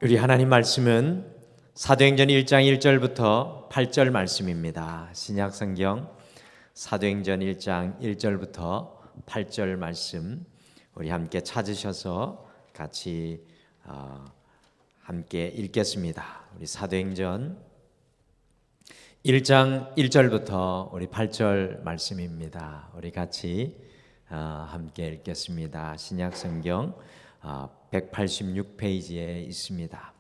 우리 하나님 말씀은 사도행전 1장 1절부터 8절 말씀입니다. 신약성경 사도행전 1장 1절부터 8절 말씀 우리 함께 찾으셔서 같이 함께 읽겠습니다. 우리 사도행전 1장 1절부터 우리 8절 말씀입니다. 우리 같이 함께 읽겠습니다. 신약성경 186페이지에 있습니다.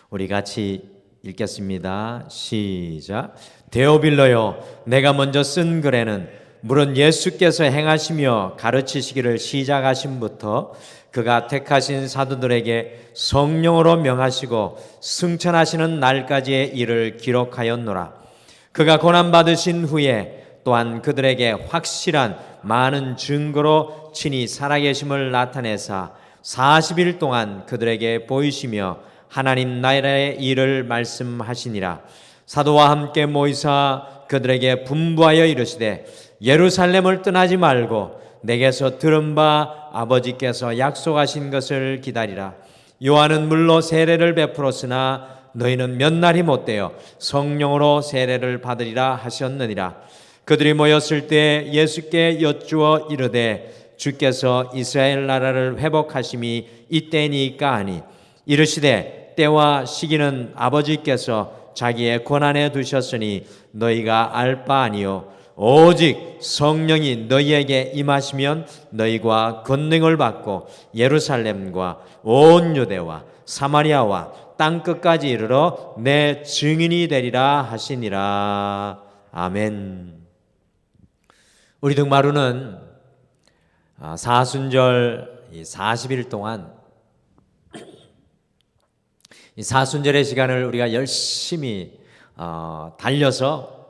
우리 같이 읽겠습니다. 시작. 데오빌로요, 내가 먼저 쓴 글에는 물론 예수께서 행하시며 가르치시기를 시작하심부터 그가 택하신 사도들에게 성령으로 명하시고 승천하시는 날까지의 일을 기록하였노라. 그가 고난받으신 후에 또한 그들에게 확실한 많은 증거로 친히 살아계심을 나타내사 40일 동안 그들에게 보이시며 하나님 나라의 일을 말씀하시니라. 사도와 함께 모이사 그들에게 분부하여 이르시되 예루살렘을 떠나지 말고 내게서 들은 바 아버지께서 약속하신 것을 기다리라. 요한은 물로 세례를 베풀었으나 너희는 몇 날이 못되어 성령으로 세례를 받으리라 하셨느니라. 그들이 모였을 때 예수께 여쭈어 이르되 주께서 이스라엘 나라를 회복하심이 이때니까 하니 이르시되 때와 시기는 아버지께서 자기의 권한에 두셨으니 너희가 알 바 아니요 오직 성령이 너희에게 임하시면 너희가 권능을 받고 예루살렘과 온 유대와 사마리아와 땅끝까지 이르러 내 증인이 되리라 하시니라. 아멘. 우리 등마루는 사순절 40일 동안 이 사순절의 시간을 우리가 열심히 달려서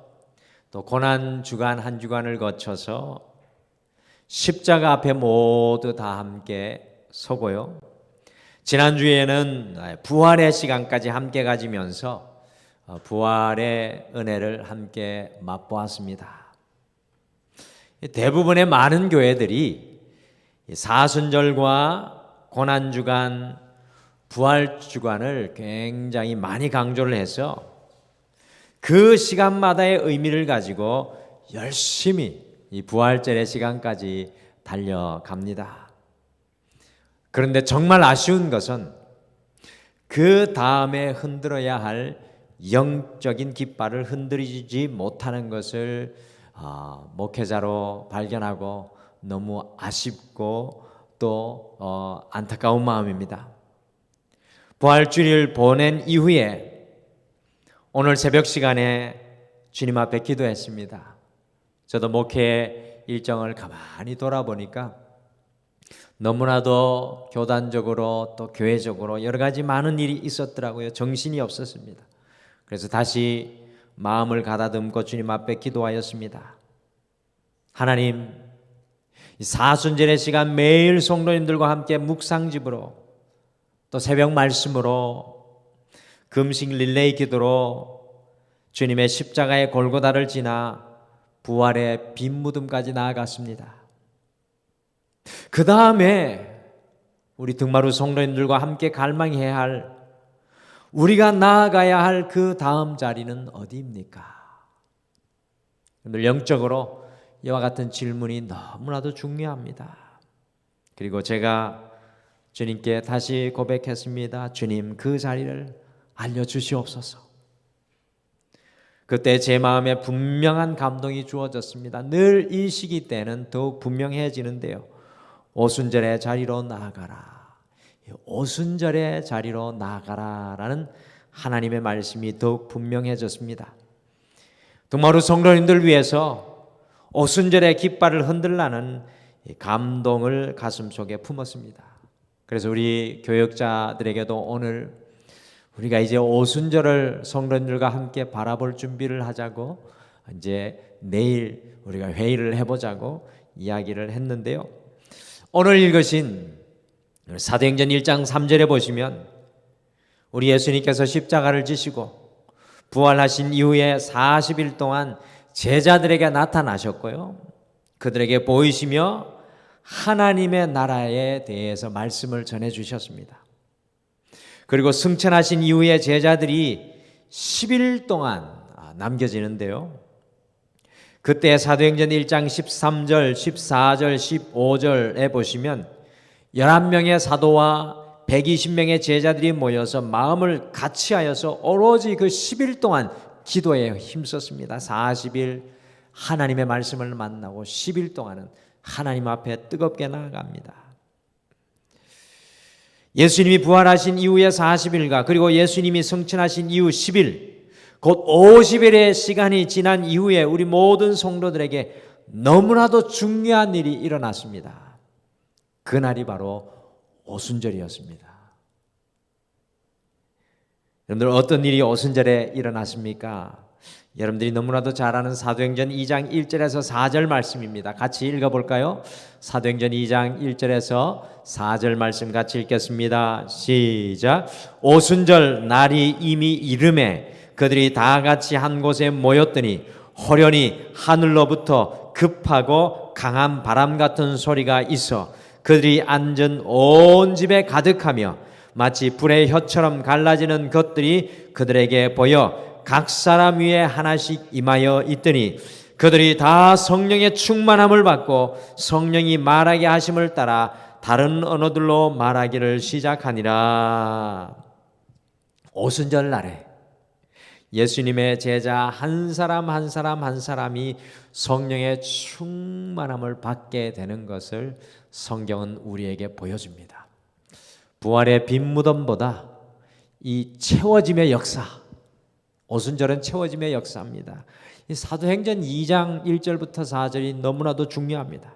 또 고난 주간 한 주간을 거쳐서 십자가 앞에 모두 다 함께 서고요. 지난주에는 부활의 시간까지 함께 가지면서 부활의 은혜를 함께 맛보았습니다. 대부분의 많은 교회들이 사순절과 고난주간, 부활주간을 굉장히 많이 강조를 해서 그 시간마다의 의미를 가지고 열심히 이 부활절의 시간까지 달려갑니다. 그런데 정말 아쉬운 것은 그 다음에 흔들어야 할 영적인 깃발을 흔들리지 못하는 것을 목회자로 발견하고 너무 아쉽고 또 안타까운 마음입니다. 부활주일 보낸 이후에 오늘 새벽 시간에 주님 앞에 기도했습니다. 저도 목회 일정을 가만히 돌아보니까 너무나도 교단적으로 또 교회적으로 여러 가지 많은 일이 있었더라고요. 정신이 없었습니다. 그래서 다시 마음을 가다듬고 주님 앞에 기도하였습니다. 하나님, 이 사순절의 시간 매일 성도님들과 함께 묵상집으로 또 새벽 말씀으로 금식 릴레이 기도로 주님의 십자가의 골고다를 지나 부활의 빈 무덤까지 나아갔습니다. 그 다음에 우리 등마루 성도님들과 함께 갈망해야 할, 우리가 나아가야 할 그 다음 자리는 어디입니까? 오늘 영적으로 이와 같은 질문이 너무나도 중요합니다. 그리고 제가 주님께 다시 고백했습니다. 주님, 그 자리를 알려주시옵소서. 그때 제 마음에 분명한 감동이 주어졌습니다. 늘 이 시기 때는 더욱 분명해지는데요. 오순절의 자리로 나아가라. 오순절의 자리로 나아가라라는 하나님의 말씀이 더욱 분명해졌습니다. 등마루 성도님들 위해서 오순절의 깃발을 흔들라는 감동을 가슴속에 품었습니다. 그래서 우리 교역자들에게도 오늘 우리가 이제 오순절을 성도님들과 함께 바라볼 준비를 하자고 이제 내일 우리가 회의를 해보자고 이야기를 했는데요. 오늘 읽으신 사도행전 1장 3절에 보시면 우리 예수님께서 십자가를 지시고 부활하신 이후에 40일 동안 제자들에게 나타나셨고요. 그들에게 보이시며 하나님의 나라에 대해서 말씀을 전해 주셨습니다. 그리고 승천하신 이후에 제자들이 10일 동안 남겨지는데요. 그때 사도행전 1장 13절, 14절, 15절에 보시면 11명의 사도와 120명의 제자들이 모여서 마음을 같이하여서 오로지 그 10일 동안 기도에 힘썼습니다. 40일 하나님의 말씀을 만나고 10일 동안은 하나님 앞에 뜨겁게 나아갑니다. 예수님이 부활하신 이후에 40일과 그리고 예수님이 승천하신 이후 10일, 곧 50일의 시간이 지난 이후에 우리 모든 성도들에게 너무나도 중요한 일이 일어났습니다. 그날이 바로 오순절이었습니다. 여러분들 어떤 일이 오순절에 일어났습니까? 여러분들이 너무나도 잘 아는 사도행전 2장 1절에서 4절 말씀입니다. 같이 읽어볼까요? 사도행전 2장 1절에서 4절 말씀 같이 읽겠습니다. 시작. 오순절 날이 이미 이름에 그들이 다 같이 한 곳에 모였더니 호련히 하늘로부터 급하고 강한 바람 같은 소리가 있어 그들이 앉은 온 집에 가득하며 마치 불의 혀처럼 갈라지는 것들이 그들에게 보여 각 사람 위에 하나씩 임하여 있더니 그들이 다 성령의 충만함을 받고 성령이 말하게 하심을 따라 다른 언어들로 말하기를 시작하니라. 오순절 날에 예수님의 제자 한 사람 한 사람 한 사람이 성령의 충만함을 받게 되는 것을 성경은 우리에게 보여줍니다. 부활의 빈 무덤보다 이 채워짐의 역사, 오순절은 채워짐의 역사입니다. 이 사도행전 2장 1절부터 4절이 너무나도 중요합니다.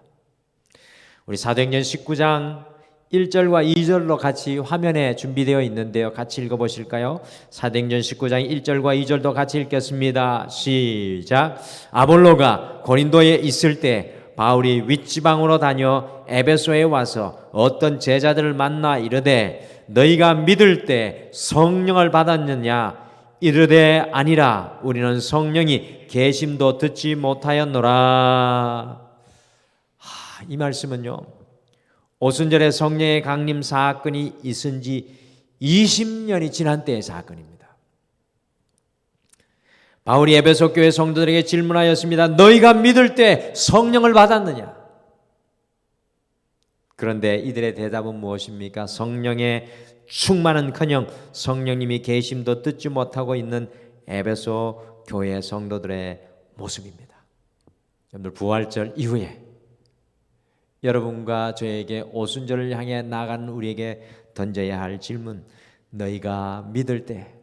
우리 사도행전 19장 1절과 2절로 같이 화면에 준비되어 있는데요. 같이 읽어보실까요? 사도행전 19장 1절과 2절도 같이 읽겠습니다. 시작. 아볼로가 고린도에 있을 때 바울이 윗지방으로 다녀 에베소에 와서 어떤 제자들을 만나 이르되 너희가 믿을 때 성령을 받았느냐? 이르되 아니라 우리는 성령이 계심도 듣지 못하였노라. 이 말씀은요, 오순절에 성령의 강림 사건이 있은 지 20년이 지난 때의 사건입니다. 바울이 에베소 교회 성도들에게 질문하였습니다. 너희가 믿을 때 성령을 받았느냐? 그런데 이들의 대답은 무엇입니까? 성령의 충만은커녕 성령님이 계심도 듣지 못하고 있는 에베소 교회 성도들의 모습입니다. 여러분들 부활절 이후에 여러분과 저에게 오순절을 향해 나가는 우리에게 던져야 할 질문, 너희가 믿을 때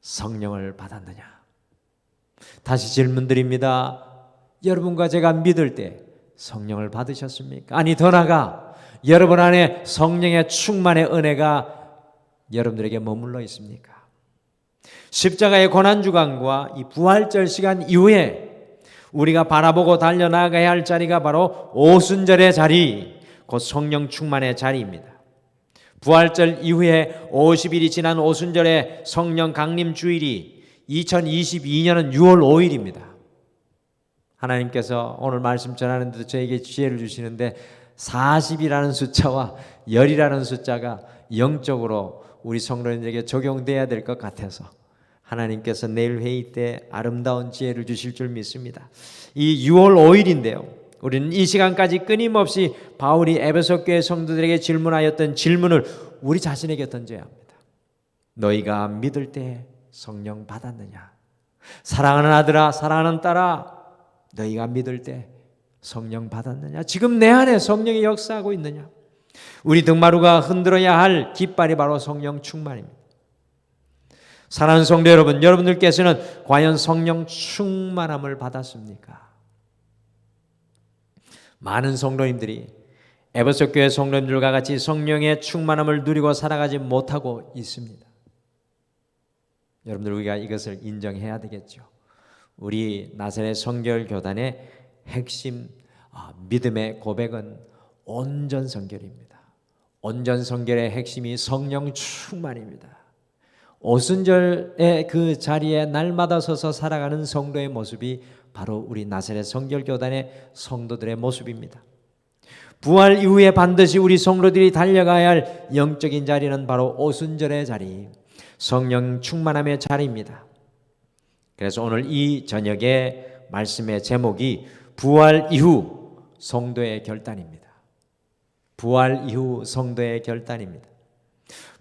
성령을 받았느냐? 다시 질문 드립니다. 여러분과 제가 믿을 때 성령을 받으셨습니까? 아니 더 나아가 여러분 안에 성령의 충만의 은혜가 여러분들에게 머물러 있습니까? 십자가의 고난주간과 이 부활절 시간 이후에 우리가 바라보고 달려나가야 할 자리가 바로 오순절의 자리, 곧 성령 충만의 자리입니다. 부활절 이후에 50일이 지난 오순절의 성령 강림 주일이 2022년은 6월 5일입니다. 하나님께서 오늘 말씀 전하는데도 저에게 지혜를 주시는데 40이라는 숫자와 열이라는 숫자가 영적으로 우리 성도님에게 적용돼야 될 것 같아서 하나님께서 내일 회의 때 아름다운 지혜를 주실 줄 믿습니다. 이 6월 5일인데요. 우리는 이 시간까지 끊임없이 바울이 에베소 교회 성도들에게 질문하였던 질문을 우리 자신에게 던져야 합니다. 너희가 믿을 때 성령 받았느냐? 사랑하는 아들아, 사랑하는 딸아, 너희가 믿을 때 성령 받았느냐? 지금 내 안에 성령이 역사하고 있느냐? 우리 등마루가 흔들어야 할 깃발이 바로 성령 충만입니다. 사랑하는 성도 여러분, 여러분들께서는 과연 성령 충만함을 받았습니까? 많은 성도님들이 에베소 교회 성도님들과 같이 성령의 충만함을 누리고 살아가지 못하고 있습니다. 여러분들 우리가 이것을 인정해야 되겠죠. 우리 나사렛 성결교단의 핵심 믿음의 고백은 온전 성결입니다. 온전 성결의 핵심이 성령 충만입니다. 오순절의 그 자리에 날마다 서서 살아가는 성도의 모습이 바로 우리 나사렛 성결교단의 성도들의 모습입니다. 부활 이후에 반드시 우리 성도들이 달려가야 할 영적인 자리는 바로 오순절의 자리, 성령 충만함의 자리입니다. 그래서 오늘 이 저녁에 말씀의 제목이 부활 이후 성도의 결단입니다. 부활 이후 성도의 결단입니다.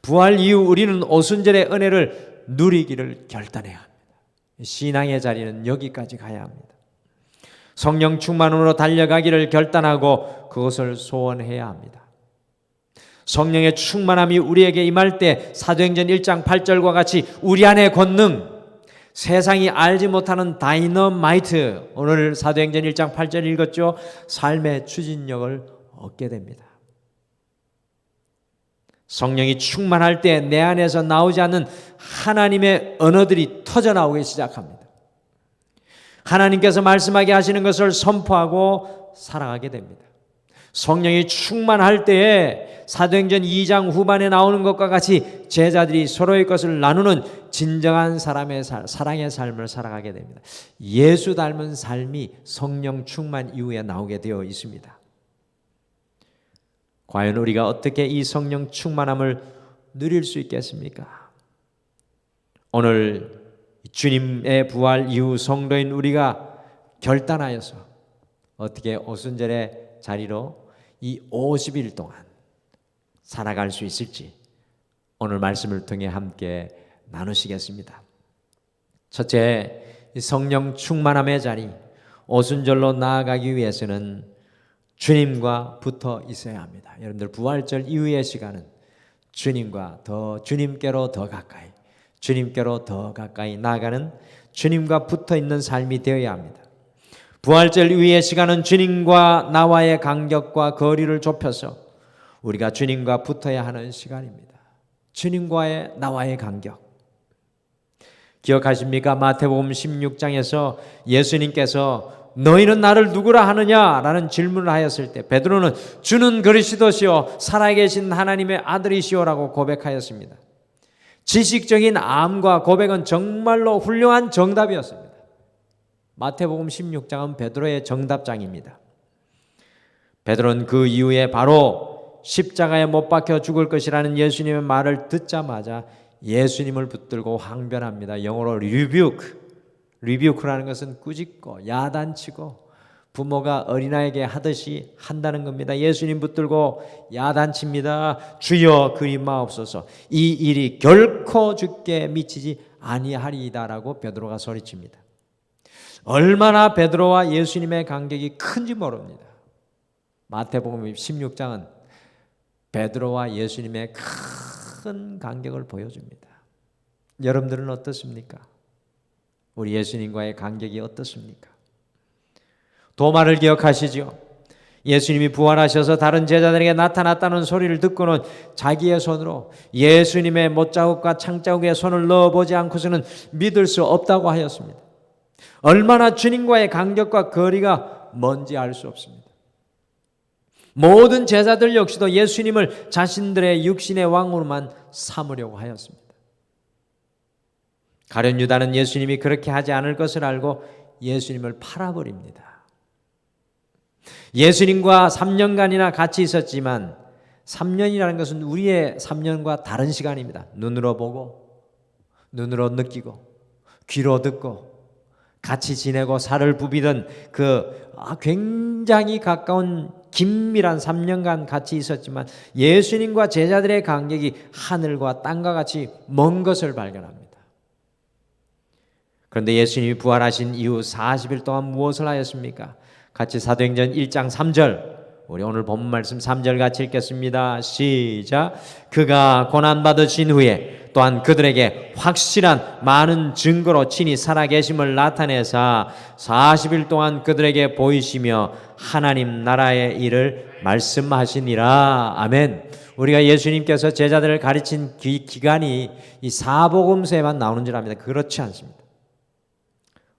부활 이후 우리는 오순절의 은혜를 누리기를 결단해야 합니다. 신앙의 자리는 여기까지 가야 합니다. 성령 충만으로 달려가기를 결단하고 그것을 소원해야 합니다. 성령의 충만함이 우리에게 임할 때 사도행전 1장 8절과 같이 우리 안의 권능, 세상이 알지 못하는 다이너마이트, 오늘 사도행전 1장 8절 읽었죠? 삶의 추진력을 얻게 됩니다. 성령이 충만할 때 내 안에서 나오지 않는 하나님의 언어들이 터져나오기 시작합니다. 하나님께서 말씀하게 하시는 것을 선포하고 살아가게 됩니다. 성령이 충만할 때에 사도행전 2장 후반에 나오는 것과 같이 제자들이 서로의 것을 나누는 진정한 사랑의 삶을 살아가게 됩니다. 예수 닮은 삶이 성령 충만 이후에 나오게 되어 있습니다. 과연 우리가 어떻게 이 성령 충만함을 누릴 수 있겠습니까? 오늘 주님의 부활 이후 성도인 우리가 결단하여서 어떻게 오순절의 자리로 이 50일 동안 살아갈 수 있을지 오늘 말씀을 통해 함께 나누시겠습니다. 첫째, 이 성령 충만함의 자리, 오순절로 나아가기 위해서는 주님과 붙어 있어야 합니다. 여러분들 부활절 이후의 시간은 주님께로 더 가까이, 주님께로 더 가까이 나아가는 주님과 붙어 있는 삶이 되어야 합니다. 부활절 이후의 시간은 주님과 나와의 간격과 거리를 좁혀서 우리가 주님과 붙어야 하는 시간입니다. 주님과의 나와의 간격. 기억하십니까? 마태복음 16장에서 예수님께서 너희는 나를 누구라 하느냐? 라는 질문을 하였을 때 베드로는 주는 그리스도시요 살아계신 하나님의 아들이시오라고 고백하였습니다. 지식적인 암과 고백은 정말로 훌륭한 정답이었습니다. 마태복음 16장은 베드로의 정답장입니다. 베드로는 그 이후에 바로 십자가에 못 박혀 죽을 것이라는 예수님의 말을 듣자마자 예수님을 붙들고 항변합니다. 영어로 리뷰크라는 것은 꾸짖고 야단치고 부모가 어린아이에게 하듯이 한다는 겁니다. 예수님 붙들고 야단칩니다. 주여 그리 마옵소서. 이 일이 결코 주께 미치지 아니하리이다라고 베드로가 소리칩니다. 얼마나 베드로와 예수님의 간격이 큰지 모릅니다. 마태복음 16장은 베드로와 예수님의 큰 간격을 보여줍니다. 여러분들은 어떻습니까? 우리 예수님과의 간격이 어떻습니까? 도마를 기억하시죠? 예수님이 부활하셔서 다른 제자들에게 나타났다는 소리를 듣고는 자기의 손으로 예수님의 못자국과 창자국에 손을 넣어보지 않고서는 믿을 수 없다고 하였습니다. 얼마나 주님과의 간격과 거리가 먼지 알 수 없습니다. 모든 제자들 역시도 예수님을 자신들의 육신의 왕으로만 삼으려고 하였습니다. 가룟 유다는 예수님이 그렇게 하지 않을 것을 알고 예수님을 팔아버립니다. 예수님과 3년간이나 같이 있었지만 3년이라는 것은 우리의 3년과 다른 시간입니다. 눈으로 보고 눈으로 느끼고 귀로 듣고 같이 지내고 살을 부비던 그 굉장히 가까운 긴밀한 3년간 같이 있었지만 예수님과 제자들의 간격이 하늘과 땅과 같이 먼 것을 발견합니다. 그런데 예수님이 부활하신 이후 40일 동안 무엇을 하였습니까? 같이 사도행전 1장 3절, 우리 오늘 본 말씀 3절 같이 읽겠습니다. 시작. 그가 고난받으신 후에 또한 그들에게 확실한 많은 증거로 친히 살아계심을 나타내사 40일 동안 그들에게 보이시며 하나님 나라의 일을 말씀하시니라. 아멘. 우리가 예수님께서 제자들을 가르친 기간이 이 사복음서에만 나오는 줄 압니다. 그렇지 않습니다.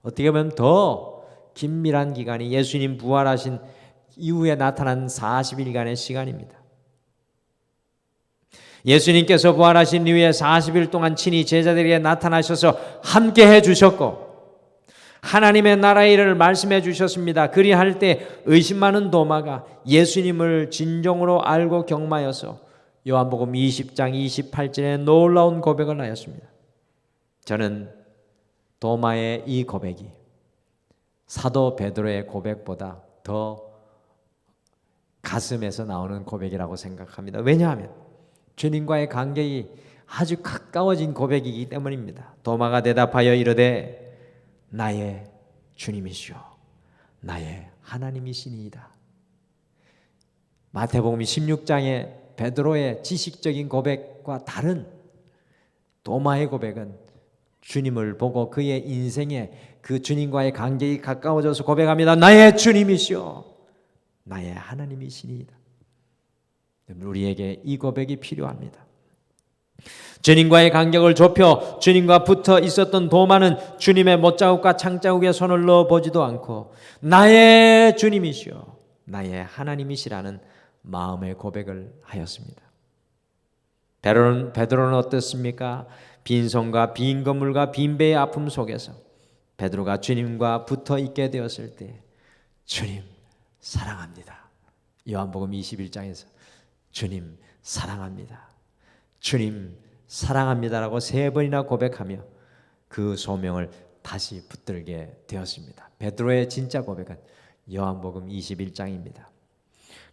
어떻게 보면 더 긴밀한 기간이 예수님 부활하신 이후에 나타난 40일간의 시간입니다. 예수님께서 부활하신 이후에 40일 동안 친히 제자들에게 나타나셔서 함께 해주셨고 하나님의 나라의 일을 말씀해 주셨습니다. 그리할 때 의심 많은 도마가 예수님을 진정으로 알고 경마여서 요한복음 20장 28절에 놀라운 고백을 하였습니다. 저는 도마의 이 고백이 사도 베드로의 고백보다 더 가슴에서 나오는 고백이라고 생각합니다. 왜냐하면 주님과의 관계가 아주 가까워진 고백이기 때문입니다. 도마가 대답하여 이르되 나의 주님이시오 나의 하나님이시니이다. 마태복음 16장의 베드로의 지식적인 고백과 다른 도마의 고백은 주님을 보고 그의 인생에 그 주님과의 관계가 가까워져서 고백합니다. 나의 주님이시오 나의 하나님이시니이다. 우리에게 이 고백이 필요합니다. 주님과의 간격을 좁혀 주님과 붙어 있었던 도마는 주님의 못자국과 창자국에 손을 넣어보지도 않고 나의 주님이시오 나의 하나님이시라는 마음의 고백을 하였습니다. 베드로는 어떻습니까? 빈손과 빈 건물과 빈 배의 아픔 속에서 베드로가 주님과 붙어 있게 되었을 때 주님 사랑합니다. 요한복음 21장에서 주님 사랑합니다. 주님 사랑합니다라고 3번이나 고백하며 그 소명을 다시 붙들게 되었습니다. 베드로의 진짜 고백은 요한복음 21장입니다.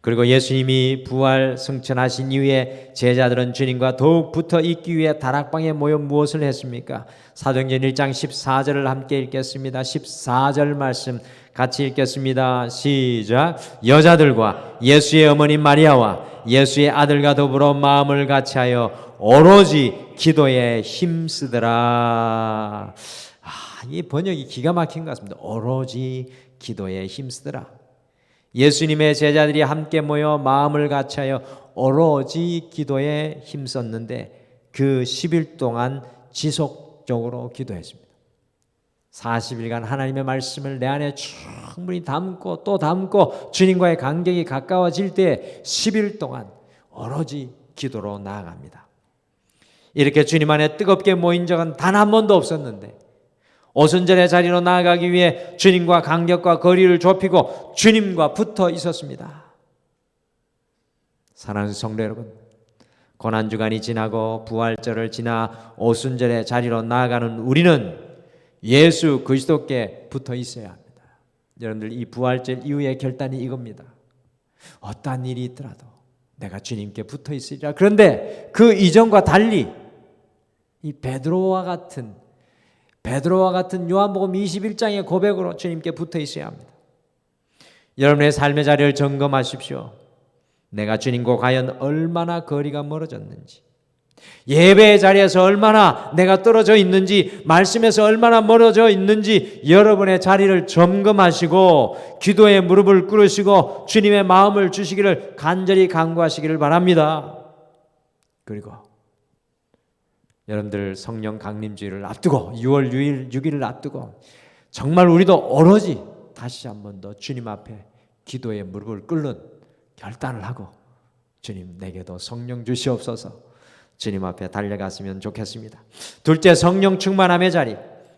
그리고 예수님이 부활 승천하신 이후에 제자들은 주님과 더욱 붙어 있기 위해 다락방에 모여 무엇을 했습니까? 사도행전 1장 14절을 함께 읽겠습니다. 14절 말씀 같이 읽겠습니다. 시작. 여자들과 예수의 어머니 마리아와 예수의 아들과 더불어 마음을 같이하여 오로지 기도에 힘쓰더라. 이 번역이 기가 막힌 것 같습니다. 오로지 기도에 힘쓰더라. 예수님의 제자들이 함께 모여 마음을 같이하여 오로지 기도에 힘썼는데 그 10일 동안 지속적으로 기도했습니다. 40일간 하나님의 말씀을 내 안에 충분히 담고 또 담고 주님과의 간격이 가까워질 때 10일 동안 오로지 기도로 나아갑니다. 이렇게 주님 안에 뜨겁게 모인 적은 단 한 번도 없었는데 오순절의 자리로 나아가기 위해 주님과 간격과 거리를 좁히고 주님과 붙어 있었습니다. 사랑하는 성도 여러분, 고난주간이 지나고 부활절을 지나 오순절의 자리로 나아가는 우리는 예수 그리스도께 붙어 있어야 합니다. 여러분들 이 부활절 이후의 결단이 이겁니다. 어떠한 일이 있더라도 내가 주님께 붙어 있으리라. 그런데 그 이전과 달리 이 베드로와 같은 요한복음 21장의 고백으로 주님께 붙어 있어야 합니다. 여러분의 삶의 자리를 점검하십시오. 내가 주님과 과연 얼마나 거리가 멀어졌는지, 예배의 자리에서 얼마나 내가 떨어져 있는지, 말씀에서 얼마나 멀어져 있는지 여러분의 자리를 점검하시고 기도에 무릎을 꿇으시고 주님의 마음을 주시기를 간절히 간구하시기를 바랍니다. 그리고 여러분들 성령 강림주의를 앞두고 6월 6일을 앞두고 정말 우리도 오로지 다시 한 번 더 주님 앞에 기도에 무릎을 꿇는 결단을 하고 주님 내게도 성령 주시옵소서 주님 앞에 달려갔으면 좋겠습니다. 둘째, 성령 충만함의 자리.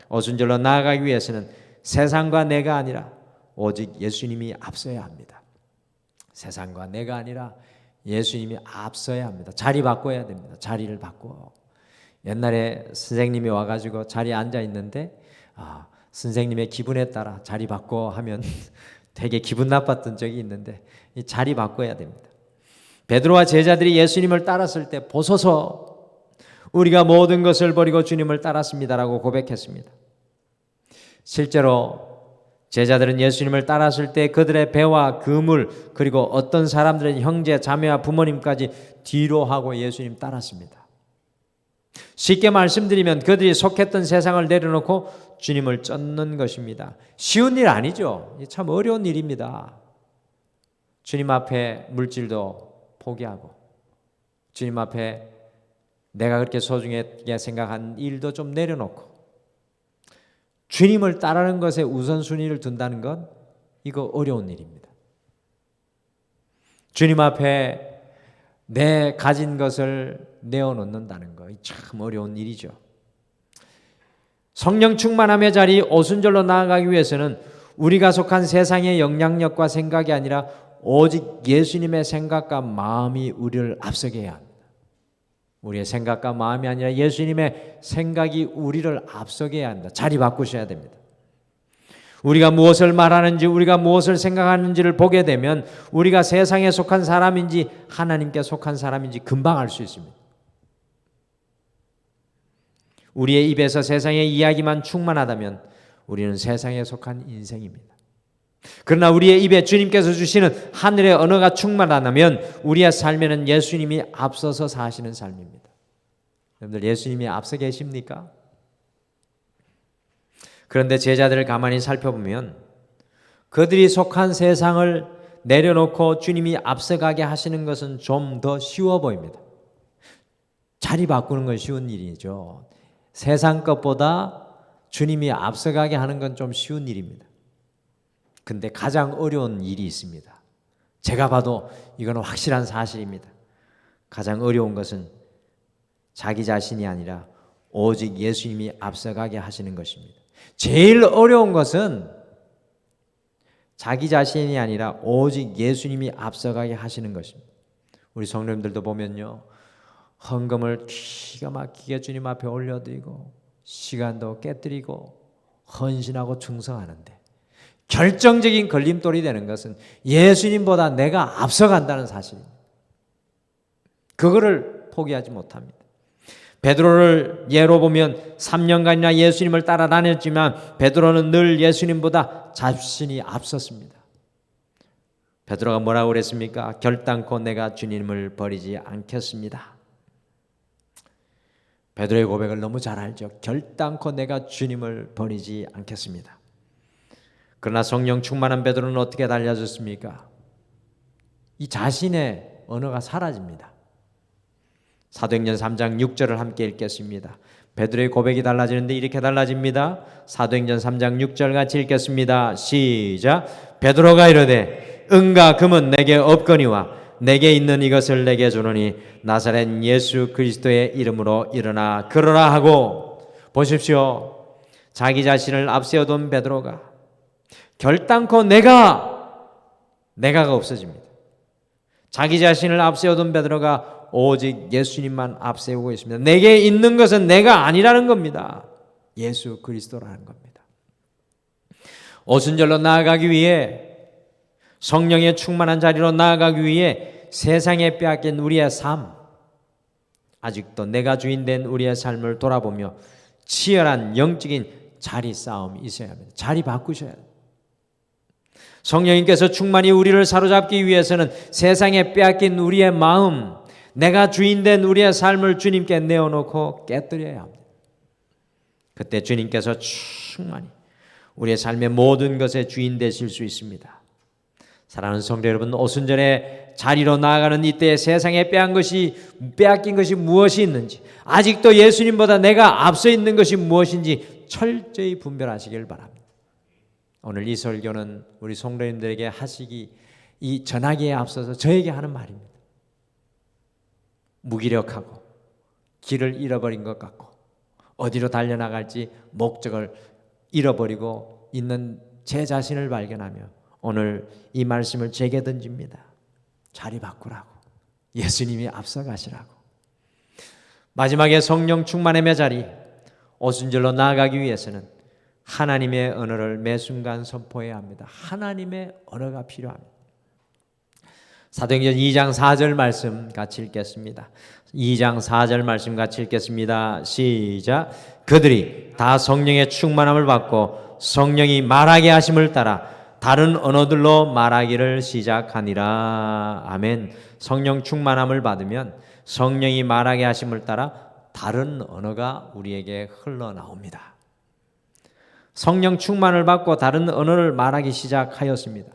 오순절로 나아가기 위해서는 세상과 내가 아니라 오직 예수님이 앞서야 합니다. 세상과 내가 아니라 예수님이 앞서야 합니다. 자리 바꿔야 됩니다. 자리를 바꿔. 옛날에 선생님이 와가지고 자리에 앉아 있는데 선생님의 기분에 따라 자리 바꿔 하면 되게 기분 나빴던 적이 있는데 이 자리 바꿔야 됩니다. 베드로와 제자들이 예수님을 따랐을 때 보소서 우리가 모든 것을 버리고 주님을 따랐습니다라고 고백했습니다. 실제로 제자들은 예수님을 따랐을 때 그들의 배와 그물 그리고 어떤 사람들은 형제 자매와 부모님까지 뒤로 하고 예수님 따랐습니다. 쉽게 말씀드리면 그들이 속했던 세상을 내려놓고 주님을 쫓는 것입니다. 쉬운 일 아니죠. 참 어려운 일입니다. 주님 앞에 물질도 포기하고 주님 앞에 내가 그렇게 소중하게 생각한 일도 좀 내려놓고 주님을 따르는 것에 우선순위를 둔다는 건 이거 어려운 일입니다. 주님 앞에 내 가진 것을 내어놓는다는 거 참 어려운 일이죠. 성령 충만함의 자리 오순절로 나아가기 위해서는 우리가 속한 세상의 영향력과 생각이 아니라 오직 예수님의 생각과 마음이 우리를 앞서게 해야 합니다. 우리의 생각과 마음이 아니라 예수님의 생각이 우리를 앞서게 해야 합니다. 자리 바꾸셔야 됩니다. 우리가 무엇을 말하는지, 우리가 무엇을 생각하는지를 보게 되면 우리가 세상에 속한 사람인지 하나님께 속한 사람인지 금방 알 수 있습니다. 우리의 입에서 세상의 이야기만 충만하다면 우리는 세상에 속한 인생입니다. 그러나 우리의 입에 주님께서 주시는 하늘의 언어가 충만하다면 우리의 삶에는 예수님이 앞서서 사시는 삶입니다. 여러분들 예수님이 앞서 계십니까? 그런데 제자들을 가만히 살펴보면 그들이 속한 세상을 내려놓고 주님이 앞서가게 하시는 것은 좀 더 쉬워 보입니다. 자리 바꾸는 건 쉬운 일이죠. 세상 것보다 주님이 앞서가게 하는 건 좀 쉬운 일입니다. 근데 가장 어려운 일이 있습니다. 제가 봐도 이건 확실한 사실입니다. 가장 어려운 것은 자기 자신이 아니라 오직 예수님이 앞서가게 하시는 것입니다. 제일 어려운 것은 자기 자신이 아니라 오직 예수님이 앞서가게 하시는 것입니다. 우리 성도님들도 보면요, 헌금을 기가 막히게 주님 앞에 올려드리고 시간도 깨뜨리고 헌신하고 충성하는데 결정적인 걸림돌이 되는 것은 예수님보다 내가 앞서간다는 사실입니다. 그거를 포기하지 못합니다. 베드로를 예로 보면 3년간이나 예수님을 따라 다녔지만 베드로는 늘 예수님보다 자신이 앞섰습니다. 베드로가 뭐라고 그랬습니까? 결단코 내가 주님을 버리지 않겠습니다. 베드로의 고백을 너무 잘 알죠. 결단코 내가 주님을 버리지 않겠습니다. 그러나 성령 충만한 베드로는 어떻게 달라졌습니까? 이 자신의 언어가 사라집니다. 사도행전 3장 6절을 함께 읽겠습니다. 베드로의 고백이 달라지는데 이렇게 달라집니다. 사도행전 3장 6절 같이 읽겠습니다. 시작. 베드로가 이르되 은과 금은 내게 없거니와 내게 있는 이것을 내게 주노니 나사렛 예수 그리스도의 이름으로 일어나 걸어라 하고, 보십시오. 자기 자신을 앞세워둔 베드로가 결단코 내가가 없어집니다. 자기 자신을 앞세워둔 베드로가 오직 예수님만 앞세우고 있습니다. 내게 있는 것은 내가 아니라는 겁니다. 예수 그리스도라는 겁니다. 오순절로 나아가기 위해, 성령의 충만한 자리로 나아가기 위해 세상에 빼앗긴 우리의 삶, 아직도 내가 주인된 우리의 삶을 돌아보며 치열한 영적인 자리 싸움이 있어야 합니다. 자리 바꾸셔야 합니다. 성령님께서 충만히 우리를 사로잡기 위해서는 세상에 빼앗긴 우리의 마음, 내가 주인된 우리의 삶을 주님께 내어놓고 깨뜨려야 합니다. 그때 주님께서 충만히 우리의 삶의 모든 것의 주인 되실 수 있습니다. 사랑하는 성도 여러분, 오순절의 자리로 나아가는 이때 세상에 빼앗긴 것이 무엇이 있는지, 아직도 예수님보다 내가 앞서 있는 것이 무엇인지 철저히 분별하시길 바랍니다. 오늘 이 설교는 우리 성도님들에게 하시기, 이 전하기에 앞서서 저에게 하는 말입니다. 무기력하고 길을 잃어버린 것 같고 어디로 달려나갈지 목적을 잃어버리고 있는 제 자신을 발견하며 오늘 이 말씀을 제게 던집니다. 자리 바꾸라고, 예수님이 앞서가시라고. 마지막에 성령 충만함의 자리, 오순절로 나아가기 위해서는 하나님의 언어를 매 순간 선포해야 합니다. 하나님의 언어가 필요합니다. 사도행전 2장 4절 말씀 같이 읽겠습니다. 2장 4절 말씀 같이 읽겠습니다. 시작. 그들이 다 성령의 충만함을 받고 성령이 말하게 하심을 따라 다른 언어들로 말하기를 시작하니라. 아멘. 성령 충만함을 받으면 성령이 말하게 하심을 따라 다른 언어가 우리에게 흘러나옵니다. 성령 충만을 받고 다른 언어를 말하기 시작하였습니다.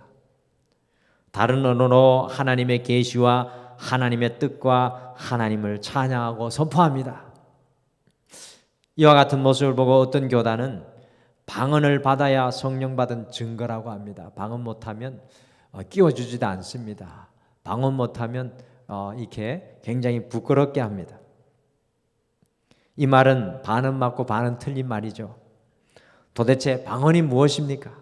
다른 언어로 하나님의 계시와 하나님의 뜻과 하나님을 찬양하고 선포합니다. 이와 같은 모습을 보고 어떤 교단은 방언을 받아야 성령 받은 증거라고 합니다. 방언 못하면 끼워주지도 않습니다. 방언 못하면 이렇게 굉장히 부끄럽게 합니다. 이 말은 반은 맞고 반은 틀린 말이죠. 도대체 방언이 무엇입니까?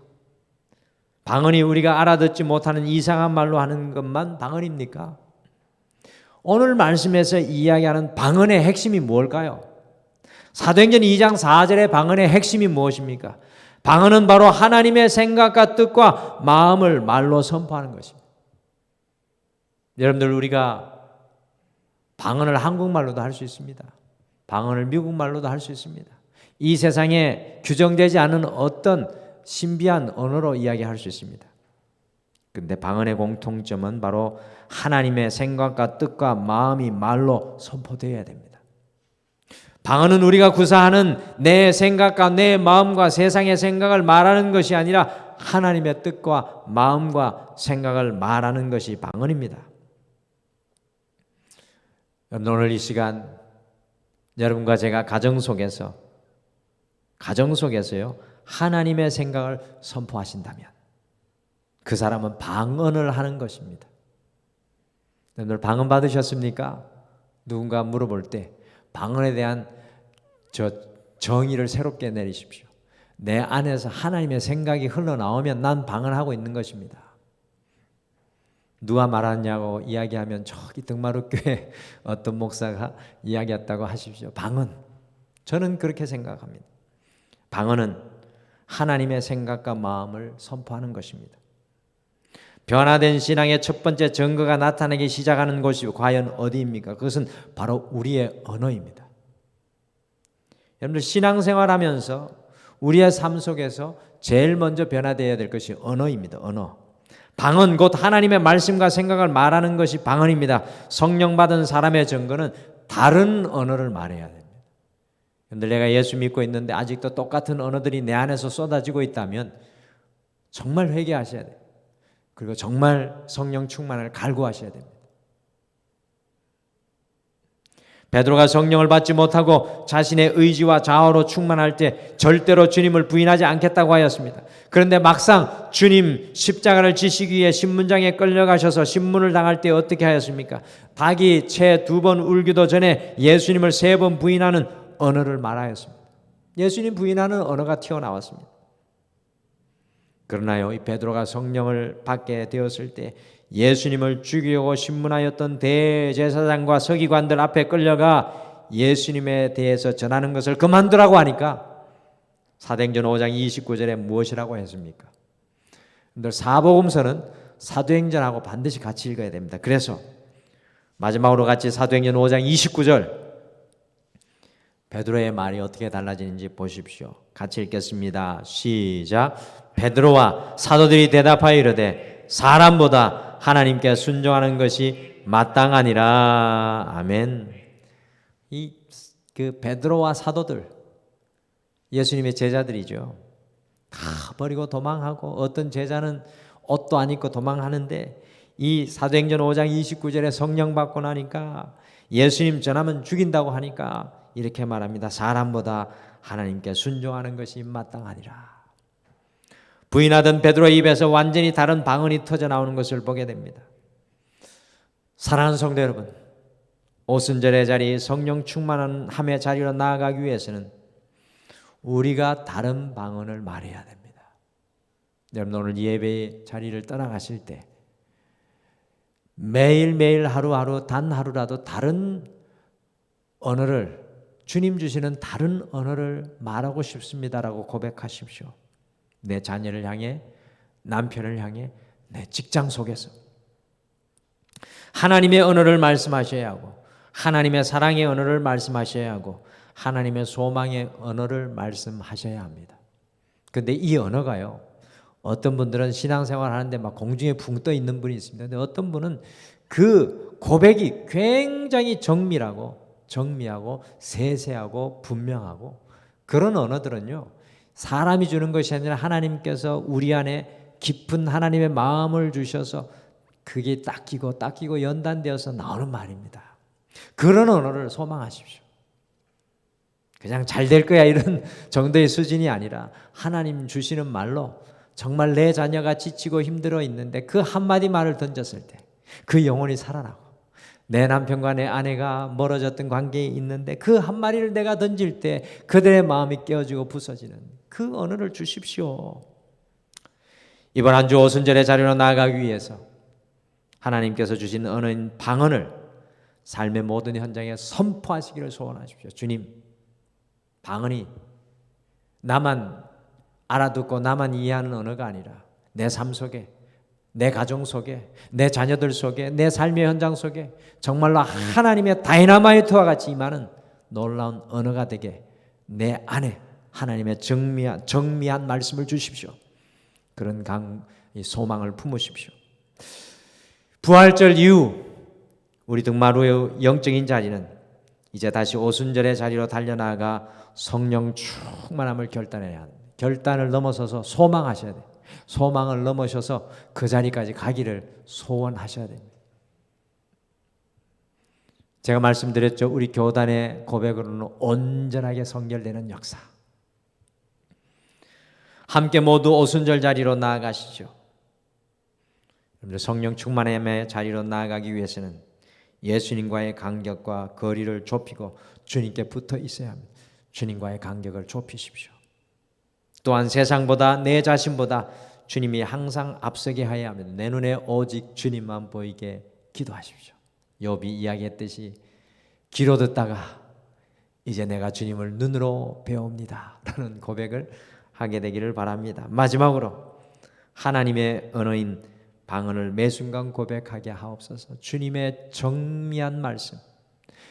방언이 우리가 알아듣지 못하는 이상한 말로 하는 것만 방언입니까? 오늘 말씀에서 이야기하는 방언의 핵심이 뭘까요? 사도행전 2장 4절의 방언의 핵심이 무엇입니까? 방언은 바로 하나님의 생각과 뜻과 마음을 말로 선포하는 것입니다. 여러분들, 우리가 방언을 한국말로도 할 수 있습니다. 방언을 미국말로도 할 수 있습니다. 이 세상에 규정되지 않은 어떤 신비한 언어로 이야기할 수 있습니다. 그런데 방언의 공통점은 바로 하나님의 생각과 뜻과 마음이 말로 선포되어야 됩니다. 방언은 우리가 구사하는 내 생각과 내 마음과 세상의 생각을 말하는 것이 아니라 하나님의 뜻과 마음과 생각을 말하는 것이 방언입니다. 오늘 이 시간 여러분과 제가 가정 속에서요, 하나님의 생각을 선포하신다면 그 사람은 방언을 하는 것입니다. 여러분들 방언 받으셨습니까? 누군가 물어볼 때 방언에 대한 정의를 새롭게 내리십시오. 내 안에서 하나님의 생각이 흘러나오면 난 방언하고 있는 것입니다. 누가 말하냐고 이야기하면 저기 등마루교회 어떤 목사가 이야기했다고 하십시오. 방언. 저는 그렇게 생각합니다. 방언은 하나님의 생각과 마음을 선포하는 것입니다. 변화된 신앙의 첫 번째 증거가 나타나기 시작하는 곳이 과연 어디입니까? 그것은 바로 우리의 언어입니다. 여러분들, 신앙생활하면서 우리의 삶 속에서 제일 먼저 변화되어야 될 것이 언어입니다. 언어. 방언, 곧 하나님의 말씀과 생각을 말하는 것이 방언입니다. 성령 받은 사람의 증거는 다른 언어를 말해야 됩니다. 여러분들, 내가 예수 믿고 있는데 아직도 똑같은 언어들이 내 안에서 쏟아지고 있다면 정말 회개하셔야 돼요. 그리고 정말 성령 충만을 갈구하셔야 됩니다. 베드로가 성령을 받지 못하고 자신의 의지와 자아로 충만할 때 절대로 주님을 부인하지 않겠다고 하였습니다. 그런데 막상 주님 십자가를 지시기 위해 신문장에 끌려가셔서 신문을 당할 때 어떻게 하였습니까? 닭이 채 2번 울기도 전에 예수님을 3번 부인하는 언어를 말하였습니다. 예수님 부인하는 언어가 튀어나왔습니다. 그러나요, 이 베드로가 성령을 받게 되었을 때 예수님을 죽이려고 신문하였던 대제사장과 서기관들 앞에 끌려가 예수님에 대해서 전하는 것을 그만두라고 하니까 사도행전 5장 29절에 무엇이라고 했습니까? 여러분들, 사복음서는 사도행전하고 반드시 같이 읽어야 됩니다. 그래서 마지막으로 같이 사도행전 5장 29절 베드로의 말이 어떻게 달라지는지 보십시오. 같이 읽겠습니다. 시작. 베드로와 사도들이 대답하여 이르되 사람보다 하나님께 순종하는 것이 마땅하니라. 아멘. 그 베드로와 사도들, 예수님의 제자들이죠. 다 버리고 도망하고, 어떤 제자는 옷도 안 입고 도망하는데 이 사도행전 5장 29절에 성령 받고 나니까 예수님 전하면 죽인다고 하니까 이렇게 말합니다. 사람보다 하나님께 순종하는 것이 마땅하니라. 부인하던 베드로의 입에서 완전히 다른 방언이 터져 나오는 것을 보게 됩니다. 사랑하는 성도 여러분, 오순절의 자리, 성령 충만한 함의 자리로 나아가기 위해서는 우리가 다른 방언을 말해야 됩니다. 여러분, 오늘 예배의 자리를 떠나가실 때 매일매일 하루하루 단 하루라도 다른 언어를, 주님 주시는 다른 언어를 말하고 싶습니다라고 고백하십시오. 내 자녀를 향해, 남편을 향해, 내 직장 속에서 하나님의 언어를 말씀하셔야 하고, 하나님의 사랑의 언어를 말씀하셔야 하고, 하나님의 소망의 언어를 말씀하셔야 합니다. 그런데 이 언어가요, 어떤 분들은 신앙생활 하는데 막 공중에 붕 떠 있는 분이 있습니다. 근데 어떤 분은 그 고백이 굉장히 정미하고 세세하고 분명하고, 그런 언어들은요, 사람이 주는 것이 아니라 하나님께서 우리 안에 깊은 하나님의 마음을 주셔서 그게 딱 끼고 연단되어서 나오는 말입니다. 그런 언어를 소망하십시오. 그냥 잘 될 거야 이런 정도의 수준이 아니라 하나님 주시는 말로 정말 내 자녀가 지치고 힘들어 있는데 그 한마디 말을 던졌을 때 그 영혼이 살아나고, 내 남편과 내 아내가 멀어졌던 관계에 있는데 그 한마디를 내가 던질 때 그들의 마음이 깨어지고 부서지는 그 언어를 주십시오. 이번 한 주 오순절의 자리로 나아가기 위해서 하나님께서 주신 언어인 방언을 삶의 모든 현장에 선포하시기를 소원하십시오. 주님, 방언이 나만 알아듣고 나만 이해하는 언어가 아니라 내 삶 속에, 내 가정 속에, 내 자녀들 속에, 내 삶의 현장 속에 정말로 하나님의 다이너마이트와 같이 임하는 놀라운 언어가 되게 내 안에 하나님의 정미한 말씀을 주십시오. 그런 소망을 품으십시오. 부활절 이후 우리 등마루의 영적인 자리는 이제 다시 오순절의 자리로 달려나가 성령 충만함을 결단해야 합니다. 결단을 넘어서서 소망하셔야 돼요. 소망을 넘어서서 그 자리까지 가기를 소원하셔야 됩니다. 제가 말씀드렸죠. 우리 교단의 고백으로는 온전하게 성결되는 역사. 함께 모두 오순절 자리로 나아가시죠. 여러분들 성령 충만함의 자리로 나아가기 위해서는 예수님과의 간격과 거리를 좁히고 주님께 붙어 있어야 합니다. 주님과의 간격을 좁히십시오. 또한 세상보다 내 자신보다 주님이 항상 앞서게 하여야 합니다. 내 눈에 오직 주님만 보이게 기도하십시오. 욥이 이야기했듯이 귀로 듣다가 이제 내가 주님을 눈으로 배웁니다 라는 고백을 하게 되기를 바랍니다. 마지막으로 하나님의 언어인 방언을 매 순간 고백하게 하옵소서. 주님의 정미한 말씀,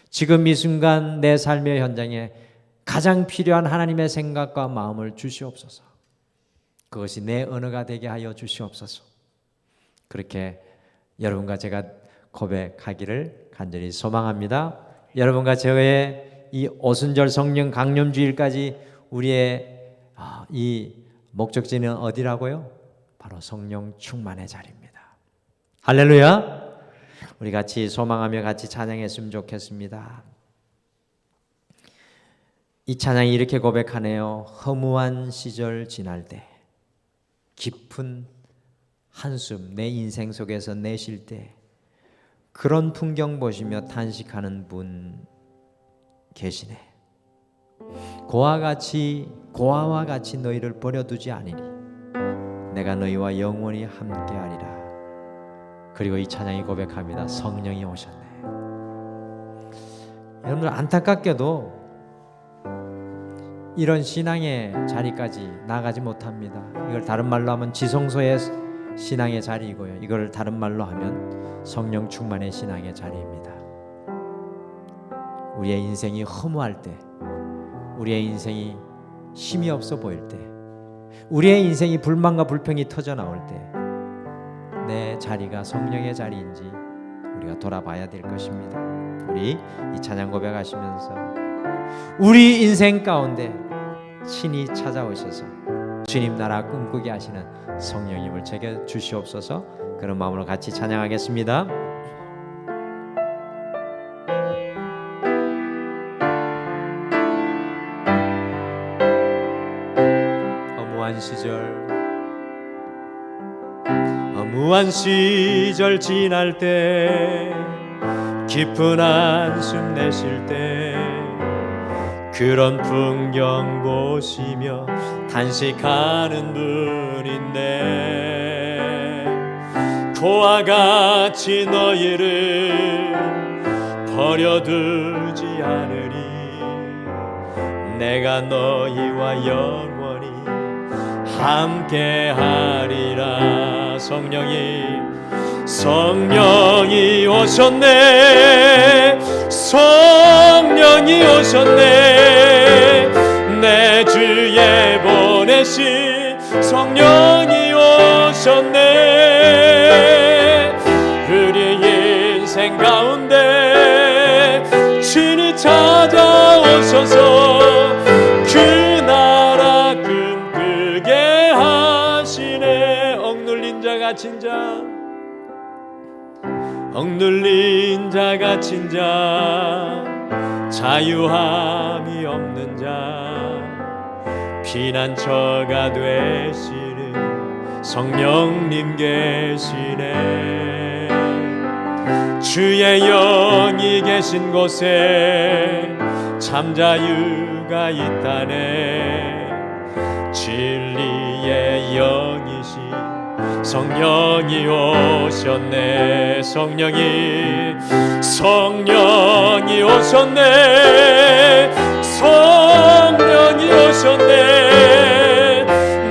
지금 이 순간 내 삶의 현장에 가장 필요한 하나님의 생각과 마음을 주시옵소서. 그것이 내 언어가 되게 하여 주시옵소서. 그렇게 여러분과 제가 고백하기를 간절히 소망합니다. 여러분과 저의 이 오순절 성령 강림주일까지 우리의 이 목적지는 어디라고요? 바로 성령 충만의 자리입니다. 할렐루야! 우리 같이 소망하며 같이 찬양했으면 좋겠습니다. 이 찬양이 이렇게 고백하네요. 허무한 시절 지날 때, 깊은 한숨 내 인생 속에서 내쉴 때 그런 풍경 보시며 탄식하는 분 계시네. 고아와 같이 너희를 버려두지 아니니 내가 너희와 영원히 함께하리라. 그리고 이 찬양이 고백합니다. 성령이 오셨네. 여러분들 안타깝게도 이런 신앙의 자리까지 나가지 못합니다. 이걸 다른 말로 하면 지성소의 신앙의 자리이고요. 이걸 다른 말로 하면 성령 충만의 신앙의 자리입니다. 우리의 인생이 허무할 때, 우리의 인생이 힘이 없어 보일 때, 우리의 인생이 불만과 불평이 터져 나올 때 내 자리가 성령의 자리인지 우리가 돌아봐야 될 것입니다. 우리 이 찬양 고백하시면서 우리 인생 가운데 친히 찾아오셔서 주님 나라 꿈꾸게 하시는 성령님을 제게 주시옵소서. 그런 마음으로 같이 찬양하겠습니다. 허무한 시절 지날 때, 깊은 한숨 내쉴 때 그런 풍경 보시며 탄식하는 분인데 고와 같이 너희를 버려두지 않으리. 내가 너희와 영원히 함께하리라. 성령이 오셨네. 성령이 오셨네. 내 주에 보내신 성령이 오셨네. 우리 인생 가운데 친히 찾아오셔서 그 나라 꿈꾸게 하시네. 억눌린 자 갇힌 자 자유함이 없는 자 피난처가 되시는 성령님 계시네. 주의 영이 계신 곳에 참 자유가 있다네. 진리의 영이신 성령이 오셨네. 성령이 오셨네. 성령이 오셨네.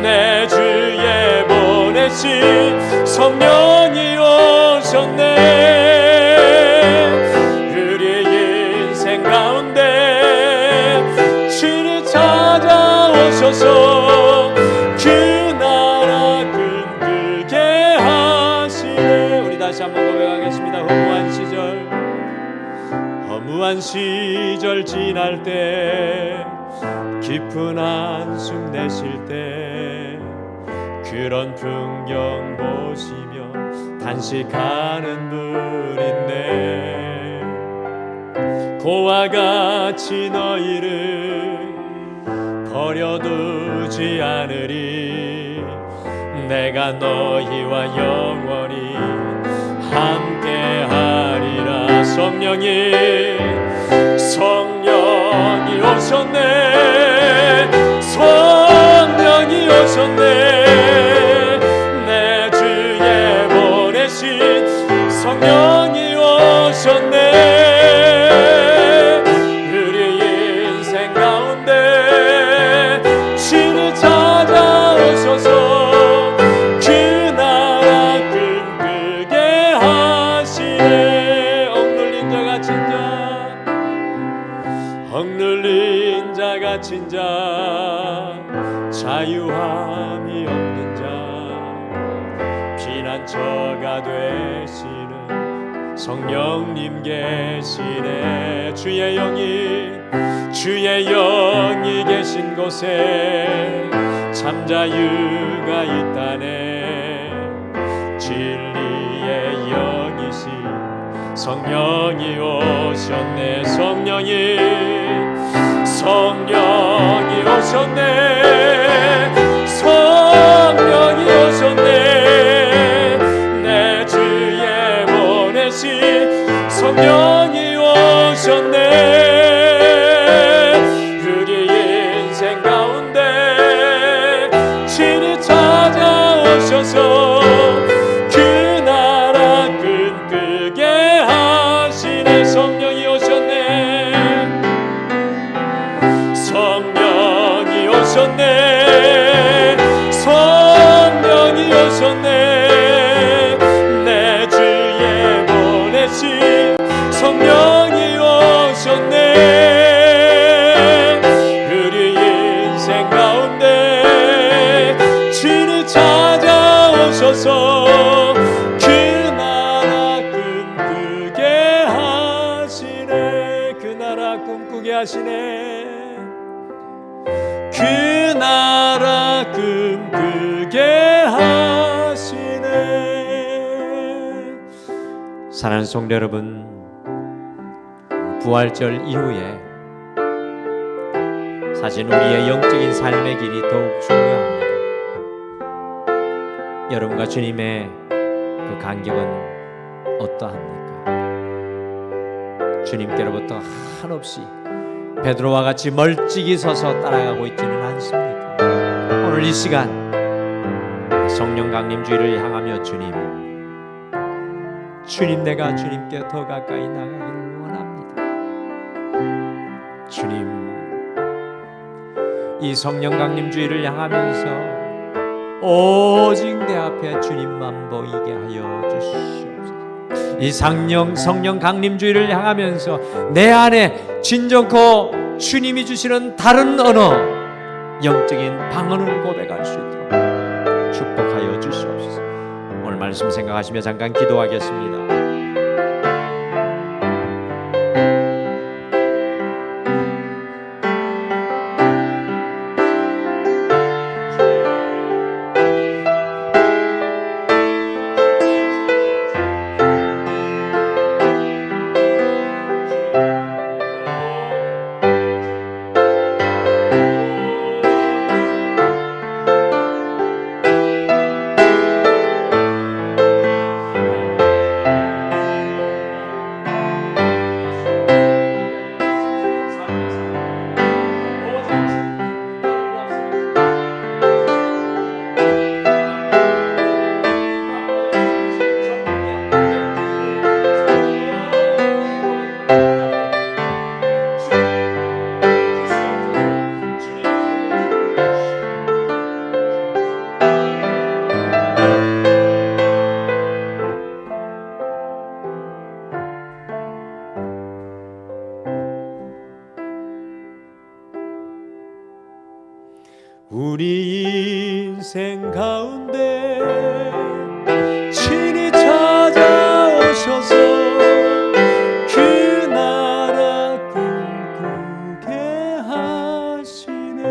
내 주에 보내신 성령이 오셨네. 우리 인생 가운데 주를 찾아오셔서 그 나라 꿈꾸게 하시네. 우리 다시 한번 고백하겠습니다. 허무한 시절 지날 때, 깊은 한숨 내쉴 때, 그런 풍경 보시며 단식하는 분 있네. 고와 같이 너희를 버려두지 않으리. 내가 너희와 영원히 함께하리라. 성령이 오셨네. 성령이 오셨네. 내 주에 보내신 성령이 오셨네. 우리 인생 가운데 주를 찾아오셔서 그 나라 꿈꾸게 하시네. 억눌린 자 갇힌 자, 자유함이 없는 자, 피난처가 되시는 성령님 계시네. 주의 영이 계신 곳에 참 자유가 있다네. 진리의 영이신 성령이 오셨네. 성령이 오셨네. 성령이 오셨네. 내 주에 보내신 성령이 오셨네. 우리 인생 가운데 친히 찾아오셔서 그 나라 꿈꾸게 하시네. 성령이 오셨네. 성령이 오셨네. 성령이 오셨네. 내 주에 보내신 성령이 오셨네. 우리 인생 가운데 친히 찾아오셔서 그 나라 꿈꾸게 하시네. 그 나라 꿈꾸게 하시네. 그 나라 꿈꾸게 하시네. 사랑하는 성도 여러분, 부활절 이후에 사실 우리의 영적인 삶의 길이 더욱 중요합니다. 여러분과 주님의 그 간격은 어떠합니까? 주님께로부터 한없이 베드로와 같이 멀찍이 서서 따라가고 있지는 않습니까? 오늘 이 시간 성령 강림주의를 향하며 주님 내가 주님께 더 가까이 나가기를 원합니다. 주님, 이 성령 강림주의를 향하면서 오직 내 앞에 주님만 보이게 하여 주시옵소서. 이 성령 강림주의를 향하면서 내 안에 진정코 주님이 주시는 다른 언어, 영적인 방언을 고백할 수 있도록 축복하여 주시옵소서. 오늘 말씀 생각하시며 잠깐 기도하겠습니다. 우리 인생 가운데 친히 찾아오셔서 그 나라 꿈꾸게 하시네.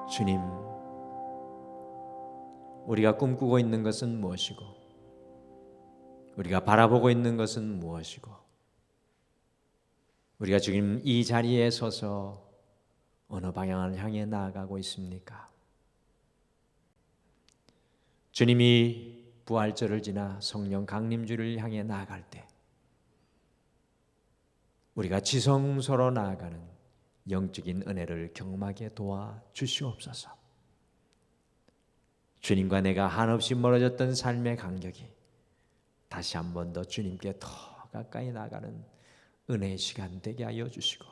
주님, 우리가 꿈꾸고 있는 것은 무엇이고 우리가 바라보고 있는 것은 무엇이고 우리가 지금 이 자리에 서서 어느 방향을 향해 나아가고 있습니까? 주님이 부활절을 지나 성령 강림주를 향해 나아갈 때 우리가 지성소로 나아가는 영적인 은혜를 경험하게 도와주시옵소서. 주님과 내가 한없이 멀어졌던 삶의 간격이 다시 한 번 더 주님께 더 가까이 나가는 은혜의 시간 되게 하여 주시고,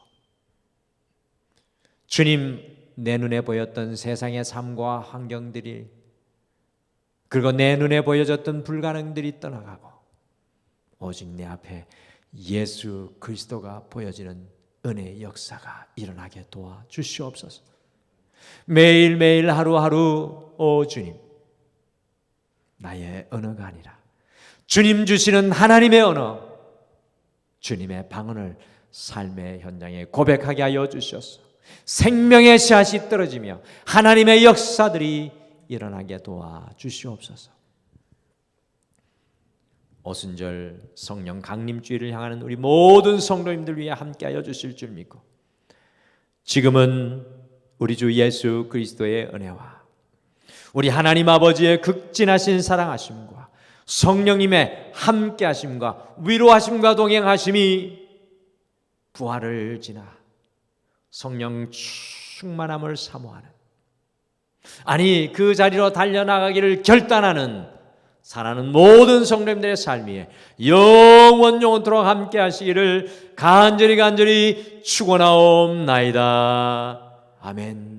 주님, 내 눈에 보였던 세상의 삶과 환경들이, 그리고 내 눈에 보여졌던 불가능들이 떠나가고 오직 내 앞에 예수 그리스도가 보여지는 은혜의 역사가 일어나게 도와주시옵소서. 매일매일 하루하루 오 주님, 나의 언어가 아니라 주님 주시는 하나님의 언어, 주님의 방언을 삶의 현장에 고백하게 하여 주시옵소서. 생명의 씨앗이 떨어지며 하나님의 역사들이 일어나게 도와주시옵소서. 오순절 성령 강림주의를 향하는 우리 모든 성도님들 위해 함께하여 주실 줄 믿고, 지금은 우리 주 예수 그리스도의 은혜와 우리 하나님 아버지의 극진하신 사랑하심과 성령님의 함께하심과 위로하심과 동행하심이 부활을 지나 성령 충만함을 사모하는, 아니 그 자리로 달려나가기를 결단하는 사랑하는 모든 성도님들의 삶 위에 영원토록 함께 하시기를 간절히 축원하옵나이다. 아멘.